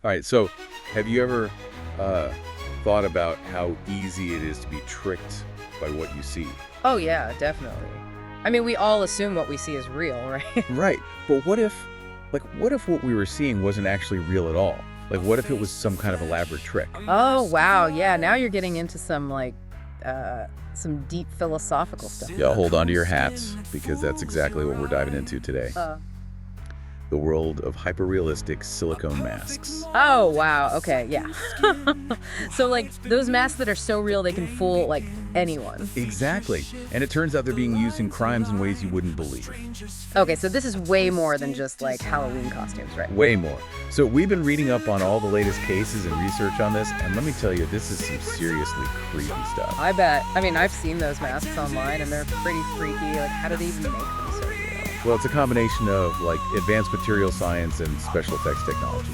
All right, so have you ever uh, thought about how easy it is to be tricked by what you see? Oh, yeah, definitely. I mean, we all assume what we see is real, right? Right, but what if what we were seeing wasn't actually real at all? Like, what if it was some kind of elaborate trick? Oh, wow. Yeah, now you're getting into some deep philosophical stuff. Yeah, hold on to your hats, because that's exactly what we're diving into today. The world of hyper-realistic silicone masks. Oh, wow. Okay, yeah. So, like, those masks that are so real they can fool, like, anyone. Exactly, and it turns out they're being used in crimes in ways you wouldn't believe. Okay, so this is way more than just, like, Halloween costumes, right? Way more. So we've been reading up on all the latest cases and research on this, and let me tell you, this is some seriously creepy stuff. I bet. I mean, I've seen those masks online, and they're pretty freaky. Like, how do they even make them so real? Well, it's a combination of, like, advanced material science and special effects technology,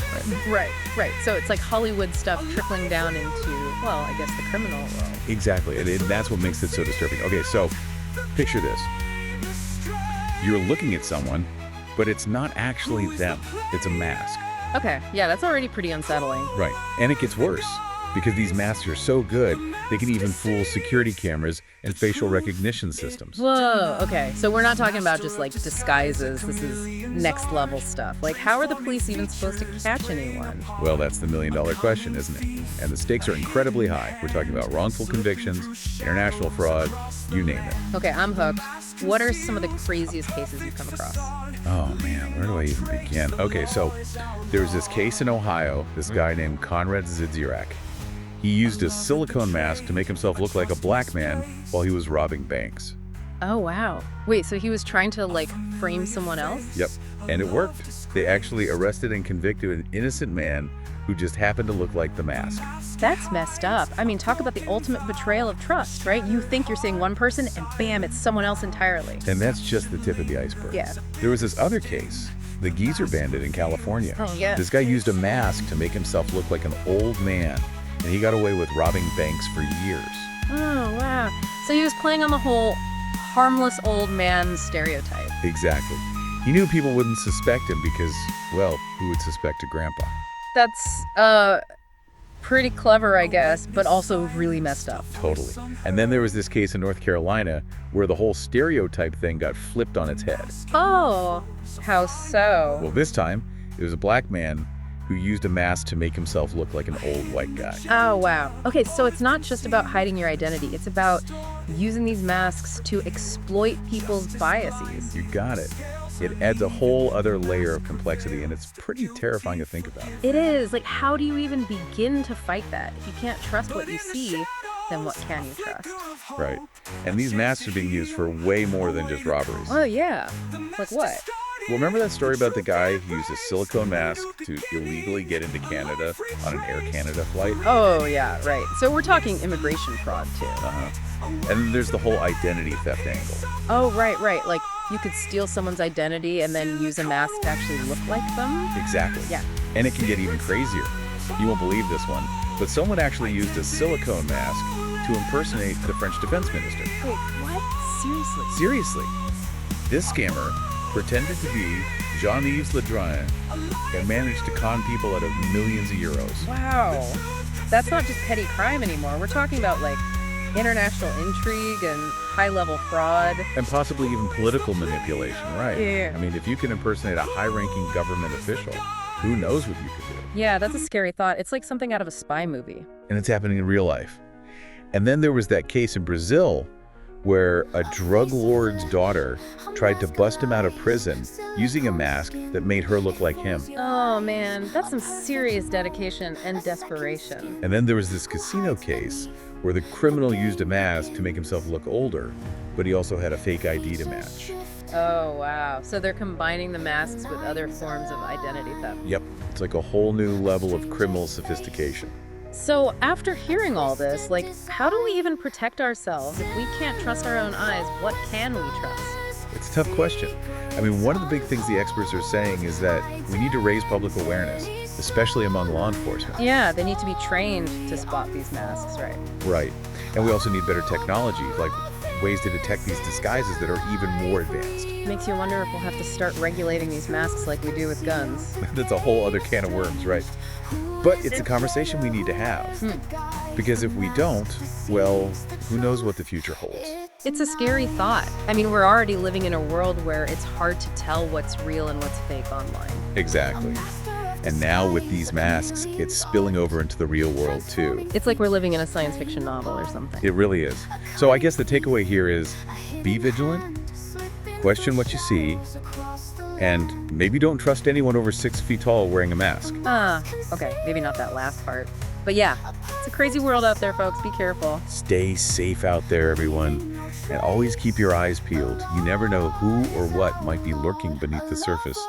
right? Right. So it's like Hollywood stuff trickling down into, well, I guess the criminal world. Exactly, and that's what makes it so disturbing. Okay, so picture this. You're looking at someone, but it's not actually them. It's a mask. Okay, yeah, that's already pretty unsettling. Right, and it gets worse, because these masks are so good, they can even fool security cameras and facial recognition systems. Whoa, okay, so we're not talking about just like disguises. This is next level stuff. Like, how are the police even supposed to catch anyone? Well, that's the million-dollar question, isn't it? And the stakes are incredibly high. We're talking about wrongful convictions, international fraud, you name it. Okay, I'm hooked. What are some of the craziest cases you've come across? Oh man, where do I even begin? Okay, so there's this case in Ohio, this guy named Conrad Zidzirak. He used a silicone mask to make himself look like a black man while he was robbing banks. Oh, wow. Wait, so he was trying to, like, frame someone else? Yep, and it worked. They actually arrested and convicted an innocent man who just happened to look like the mask. That's messed up. I mean, talk about the ultimate betrayal of trust, right? You think you're seeing one person, and bam, it's someone else entirely. And that's just the tip of the iceberg. Yeah. There was this other case, the Geezer Bandit in California. Oh, yeah. This guy used a mask to make himself look like an old man, and he got away with robbing banks for years. Oh, wow. So he was playing on the whole harmless old man stereotype. Exactly. He knew people wouldn't suspect him because, well, who would suspect a grandpa? That's, pretty clever, I guess, but also really messed up. Totally. And then there was this case in North Carolina where the whole stereotype thing got flipped on its head. Oh, how so? Well, this time, it was a black man who used a mask to make himself look like an old white guy. Oh, wow. Okay, so it's not just about hiding your identity. It's about using these masks to exploit people's biases. You got it. It adds a whole other layer of complexity, and it's pretty terrifying to think about. It is. Like, how do you even begin to fight that? If you can't trust what you see, then what can you trust? Right. And these masks are being used for way more than just robberies. Oh, yeah. Like what? Well, remember that story about the guy who used a silicone mask to illegally get into Canada on an Air Canada flight? Oh, yeah, right. So we're talking immigration fraud, too. And then there's the whole identity theft angle. Oh, right. Like, you could steal someone's identity and then use a mask to actually look like them? Exactly. Yeah. And it can get even crazier. You won't believe this one, but someone actually used a silicone mask to impersonate the French defense minister. Wait, what? Seriously? Seriously. This scammer pretended to be Jean-Yves Le Drian and managed to con people out of millions of euros. Wow. That's not just petty crime anymore. We're talking about, like, international intrigue and high-level fraud. And possibly even political manipulation, right? Yeah. I mean, if you can impersonate a high-ranking government official, who knows what you could do? Yeah, that's a scary thought. It's like something out of a spy movie. And it's happening in real life. And then there was that case in Brazil where a drug lord's daughter tried to bust him out of prison using a mask that made her look like him. Oh, man, that's some serious dedication and desperation. And then there was this casino case where the criminal used a mask to make himself look older, but he also had a fake ID to match. Oh, wow. So they're combining the masks with other forms of identity theft. Yep, it's like a whole new level of criminal sophistication. So after hearing all this, like, how do we even protect ourselves? If we can't trust our own eyes, what can we trust? It's a tough question. I mean, one of the big things the experts are saying is that we need to raise public awareness, especially among law enforcement. Yeah, they need to be trained to spot these masks, right? Right. And we also need better technology, like ways to detect these disguises that are even more advanced. Makes you wonder if we'll have to start regulating these masks like we do with guns. That's a whole other can of worms, right? But it's a conversation we need to have. Because if we don't, well, who knows what the future holds. It's a scary thought. I mean, we're already living in a world where it's hard to tell what's real and what's fake online. Exactly. And now with these masks, it's spilling over into the real world too. It's like we're living in a science fiction novel or something. It really is. So I guess the takeaway here is be vigilant, question what you see, and maybe don't trust anyone over 6 feet tall wearing a mask. Okay, maybe not that last part. But yeah, it's a crazy world out there, folks. Be careful. Stay safe out there, everyone. And always keep your eyes peeled. You never know who or what might be lurking beneath the surface.